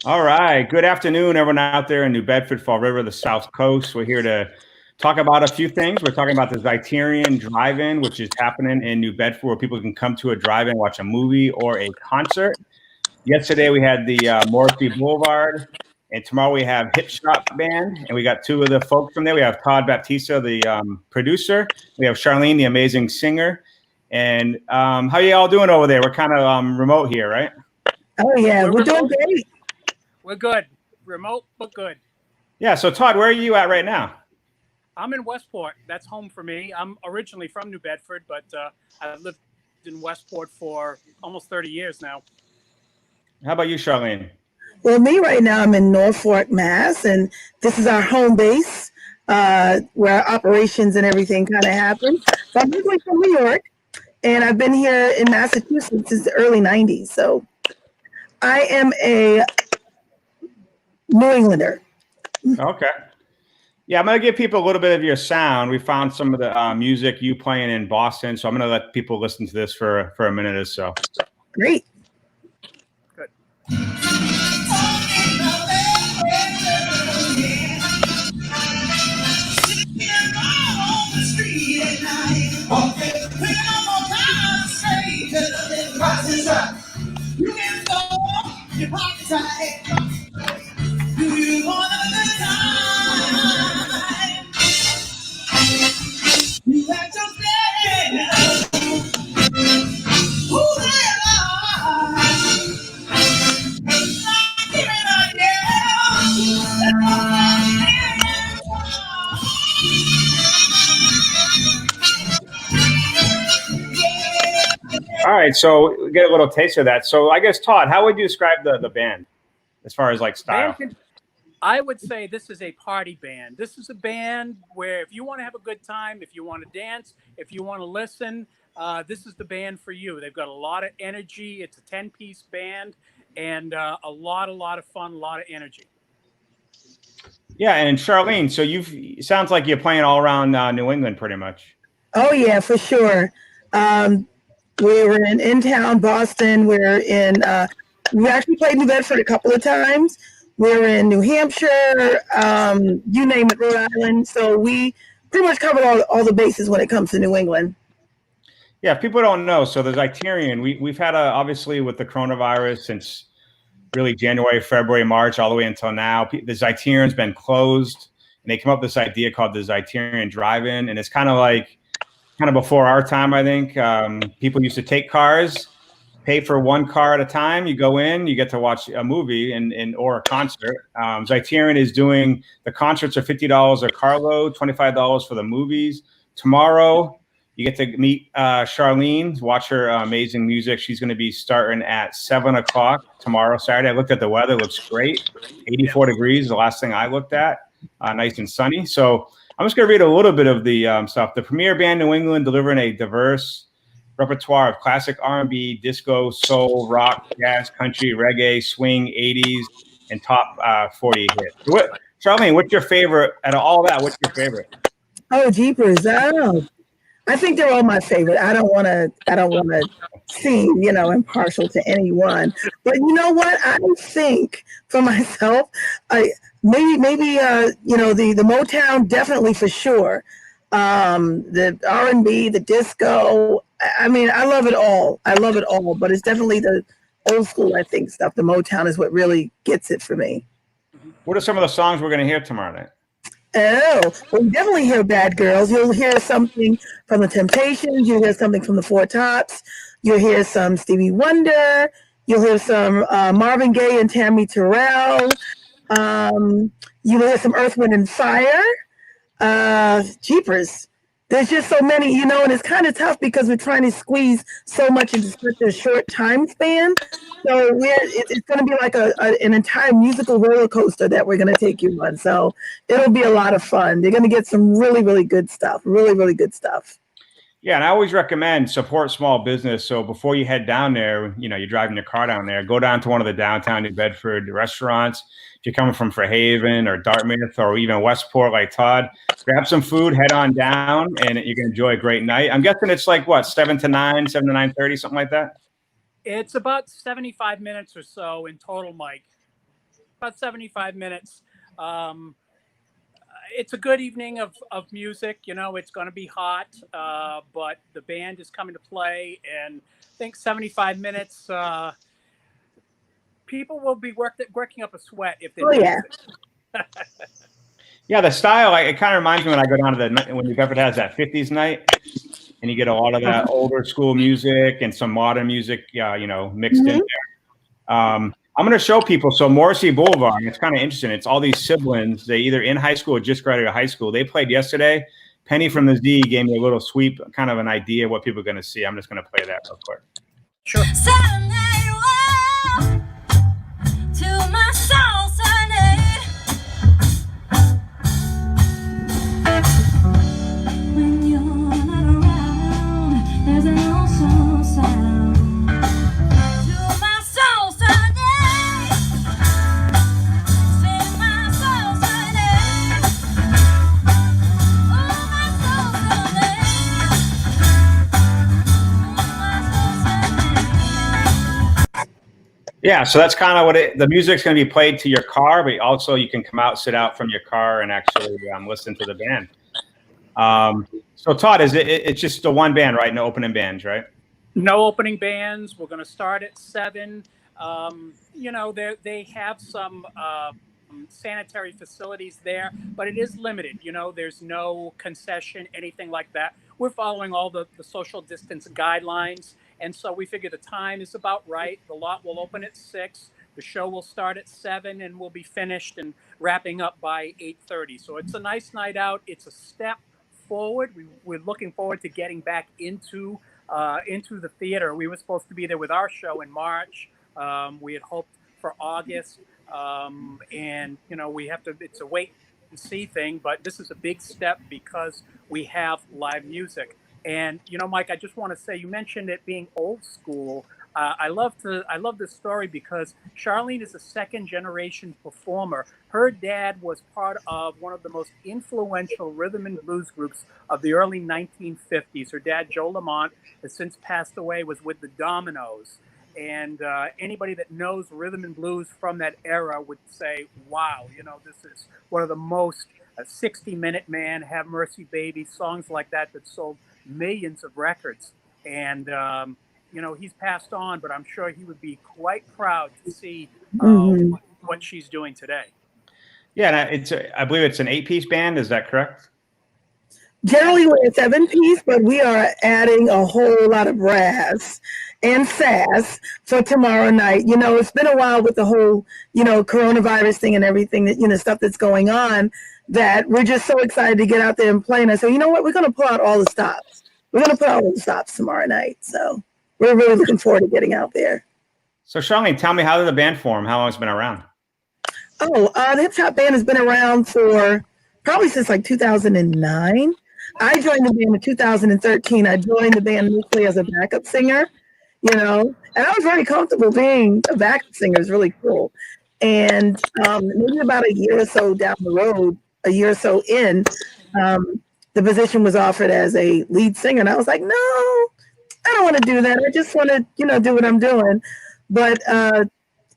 All right. Good afternoon, everyone out there in New Bedford, Fall River, the South Coast. We're here to talk about a few things. We're talking about the Criterion Drive-In, which is happening in New Bedford, where people can come to a drive-in, watch a movie or a concert. Yesterday, we had the Morrissey Boulevard, and tomorrow we have Hipshot Band, and we got two of the folks from there. We have Todd Baptista, the producer. We have Charlene, the amazing singer. And how you all doing over there? We're kind of remote here, right? Oh yeah, we're doing remote. great. We're good. Remote, but good. Yeah. So, Todd, where are you at right now? I'm in Westport. That's home for me. I'm originally from New Bedford, but I've lived in Westport for almost 30 years now. How about you, Charlene? Well, me right now, I'm in Norfolk, Mass, and this is our home base where our operations and everything kind of happen. So I'm originally from New York, and I've been here in Massachusetts since the early '90s. So I am a New Englander. Okay. Yeah, I'm going to give people a little bit of your sound. We found some of the music you playing in Boston, so I'm going to let people listen to this for a minute or so. Great. Good. You can go your pocket tight. Do you want a good time? You got your day. Who they are? Give it a All right, so we get a little taste of that. So I guess, Todd, how would you describe the band as far as like style? I would say this is a party band. This is a band where if you want to have a good time, if you want to dance, if you want to listen, this is the band for you. They've got a lot of energy. It's a 10-piece band and a lot of fun, a lot of energy. Yeah, and Charlene, so it sounds like you're playing all around New England pretty much. Oh yeah, for sure. We were in town, Boston. We actually played New Bedford a couple of times. We were in New Hampshire, you name it, Rhode Island. So we pretty much covered all the bases when it comes to New England. Yeah, if people don't know, so the Criterion, we've had obviously with the coronavirus since really January, February, March, all the way until now. The Criterion has been closed, and they come up with this idea called the Criterion Drive-In, and it's kind of before our time, I think. People used to take cars, pay for one car at a time. You go in, you get to watch a movie or a concert. Criterion is doing the concerts are $50 a carload, $25 for the movies. Tomorrow, you get to meet Charlene, watch her amazing music. She's going to be starting at 7 o'clock tomorrow, Saturday. I looked at the weather; it looks great. 84 degrees, the last thing I looked at. Nice and sunny. So I'm just going to read a little bit of the stuff. The premier band New England, delivering a diverse repertoire of classic R&B, disco, soul, rock, jazz, country, reggae, swing, 80s, and top 40 hits. Charlene, what's your favorite out of all that? What's your favorite? Oh, jeepers! I think they're all my favorite. I don't want to seem, impartial to anyone. But you know what? I think for myself, maybe the Motown definitely for sure. The R&B, the disco. I mean, I love it all. I love it all. But it's definitely the old school, I think, stuff. The Motown is what really gets it for me. What are some of the songs we're going to hear tomorrow night? Oh, well, you definitely hear Bad Girls. You'll hear something from the Temptations. You'll hear something from the Four Tops. You'll hear some Stevie Wonder. You'll hear some Marvin Gaye and Tammy Terrell. You'll hear some Earth, Wind, and Fire. Jeepers. There's just so many, and it's kind of tough because we're trying to squeeze so much into such a short time span. So it's going to be like an entire musical roller coaster that we're going to take you on. So it'll be a lot of fun. You're going to get some really, really good stuff. Really, really good stuff. Yeah, and I always recommend support small business. So before you head down there, you're driving your car down there, go down to one of the downtown New Bedford restaurants. If you're coming from Fairhaven or Dartmouth or even Westport like Todd, grab some food, head on down, and you can enjoy a great night. I'm guessing it's like, what, 7 to 9, 7 to 9:30, something like that? It's about 75 minutes or so in total, Mike. about 75 minutes. It's a good evening of music. You know, it's going to be hot, but the band is coming to play, and I think 75 minutes, people will be working up a sweat if they're yeah. Yeah, the style, it kind of reminds me when I go down to when New Bedford has that 50s night, and you get a lot of that older school music and some modern music, you know, mixed in there. I'm going to show people. So Morrissey Boulevard, it's kind of interesting. It's all these siblings. They either in high school or just graduated high school. They played yesterday. Penny from the Z gave me a little sweep, kind of an idea of what people are going to see. I'm just going to play that real quick. Sure. To my soul, when you're not around, there's an old soul sound. To my soul, Sunday. Sing my soul, Sunday. Oh, my soul, Sunday. Oh, my soul, Sunday. Yeah, so that's kind of what the music's going to be played to your car, but also you can come out, sit out from your car, and actually listen to the band. So Todd, it's just the one band, right? No opening bands, right? No opening bands. We're going to start at 7. You know, they have some sanitary facilities there, but it is limited. You know, there's no concession, anything like that. We're following all the social distance guidelines. And so we figure the time is about right. The lot will open at 6. The show will start at 7, and we'll be finished and wrapping up by 8:30. So it's a nice night out. It's a step forward. We're looking forward to getting back into the theater. We were supposed to be there with our show in March. We had hoped for August, and you know, it's a wait and see thing. But this is a big step because we have live music. And you know, Mike, I just want to say, you mentioned it being old school. I love this story because Charlene is a second-generation performer. Her dad was part of one of the most influential rhythm and blues groups of the early 1950s. Her dad, Joe Lamont, has since passed away, was with the Dominoes. And anybody that knows rhythm and blues from that era would say, wow, you know, this is one of the most 60-Minute Man, Have Mercy Baby, songs like that sold millions of records. And you know, he's passed on, but I'm sure he would be quite proud to see what she's doing today. Yeah, and I believe it's an 8-piece band. Is that correct? Generally, we're a 7-piece, but we are adding a whole lot of brass and sass for tomorrow night. You know, it's been a while with the whole, you know, coronavirus thing and everything that, you know, stuff that's going on, that we're just so excited to get out there and play. And I said, you know what, we're going to pull out all the stops. We're going to put all the stops tomorrow night. So we're really looking forward to getting out there. So Charlene, tell me, how did the band form? How long has it been around? Oh, the Hipshot Band has been around for probably since like 2009. I joined the band in 2013. I joined the band initially as a backup singer, you know, and I was very comfortable being a backup singer. It was really cool. And maybe about a year or so down the road, a year or so in, the position was offered as a lead singer. And I was like, no, I don't want to do that. I just want to, you know, do what I'm doing. But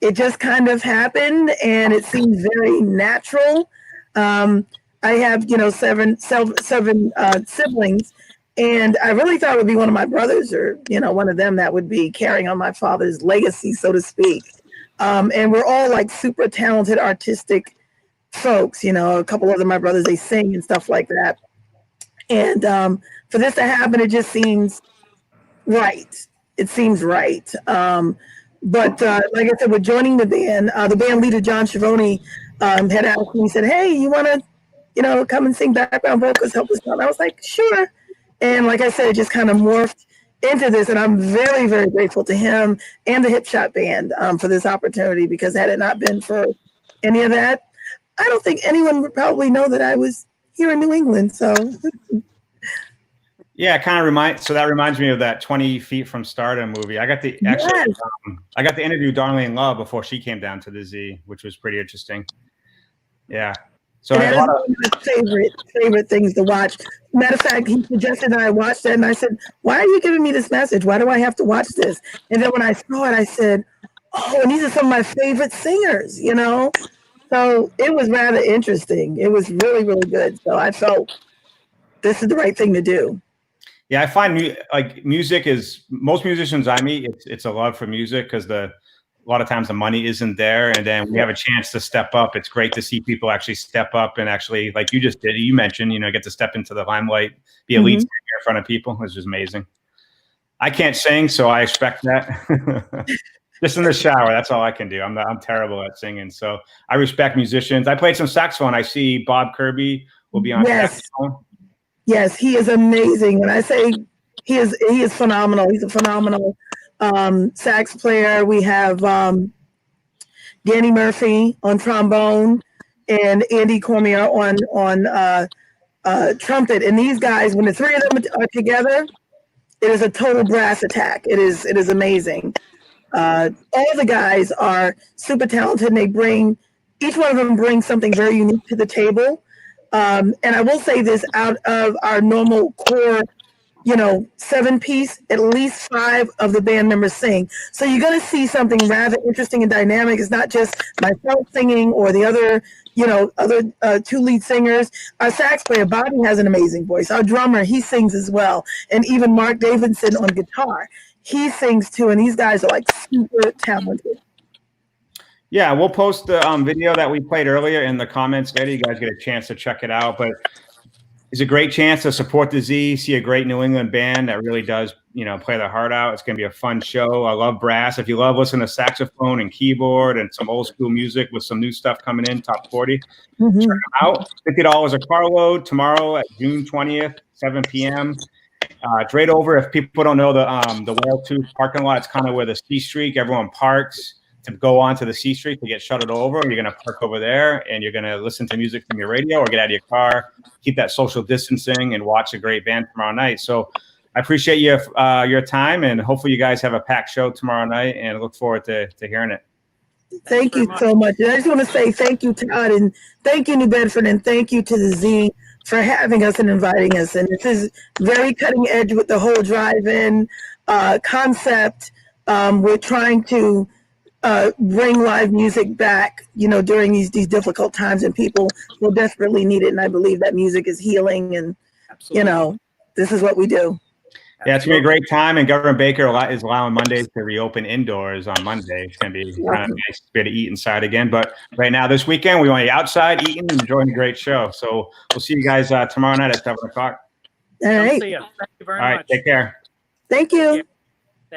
it just kind of happened, and it seemed very natural. I have, you know, seven siblings, and I really thought it would be one of my brothers or, you know, one of them that would be carrying on my father's legacy, so to speak. And we're all like super talented, artistic folks. You know, a couple of my brothers, they sing and stuff like that. And for this to happen, it just seems right. It seems right. But like I said, we're joining the band leader, John Schiavone, had asked me, he said, hey, you want to, you know, come and sing background vocals, help us out? I was like, sure. And like I said, it just kind of morphed into this. And I'm very, very grateful to him and the Hipshot Band for this opportunity, because had it not been for any of that, I don't think anyone would probably know that I was here in New England. So yeah, kind of that reminds me of that 20 Feet from Stardom movie. I got to interview Darlene Love before she came down to the Z, which was pretty interesting. Yeah. So that is one of my favorite things to watch. Matter of fact, he suggested that I watch that, and I said, why are you giving me this message? Why do I have to watch this? And then when I saw it, I said, oh, and these are some of my favorite singers, you know? So it was rather interesting. It was really, really good. So I felt this is the right thing to do. Yeah, I find like music is most musicians I meet. It's a love for music because a lot of times the money isn't there, and then we have a chance to step up. It's great to see people actually step up and actually, like you just did. You mentioned, get to step into the limelight, be a lead singer in front of people, which is amazing. I can't sing, so I expect that. Just in the shower, that's all I can do. I'm terrible at singing, so I respect musicians. I played some saxophone. I see Bob Kirby will be on saxophone. Yes, he is amazing. When I say he is phenomenal. He's a phenomenal sax player. We have Danny Murphy on trombone and Andy Cormier on trumpet. And these guys, when the three of them are together, it is a total brass attack. It is amazing. All the guys are super talented. And each one of them brings something very unique to the table. And I will say this, out of our normal core, 7-piece, at least 5 of the band members sing. So you're going to see something rather interesting and dynamic. It's not just myself singing or the other, other 2 lead singers. Our sax player, Bobby, has an amazing voice. Our drummer, he sings as well. And even Mark Davidson on guitar, he sings too. And these guys are like super talented. Yeah, we'll post the video that we played earlier in the comments later. You guys get a chance to check it out. But it's a great chance to support the Z, see a great New England band that really does, play their heart out. It's going to be a fun show. I love brass. If you love listening to saxophone and keyboard and some old school music with some new stuff coming in, top 40, check them out. $50 a carload tomorrow at June 20th, 7 p.m. It's right over. If people don't know the Whale Tooth parking lot, it's kind of where the C Street, everyone parks to go onto the C Street to get shuttled over. You're going to park over there and you're going to listen to music from your radio or get out of your car, keep that social distancing and watch a great band tomorrow night. So I appreciate your time and hopefully you guys have a packed show tomorrow night and look forward to hearing it. Thank you so much. And I just want to say thank you, Todd, and thank you, New Bedford, and thank you to the Z for having us and inviting us. And this is very cutting edge with the whole drive-in concept. We're trying to bring live music back, during these difficult times, and people will desperately need it. And I believe that music is healing, and this is what we do. Yeah, it's gonna be a great time, and Governor Baker is allowing Mondays to reopen indoors on Monday. It's gonna be kind of nice to be able to eat inside again. But right now, this weekend, we want you outside eating and enjoying a great show. So we'll see you guys tomorrow night at 7 o'clock. All right. See you. Thank you very much. All right, take care. Thank you.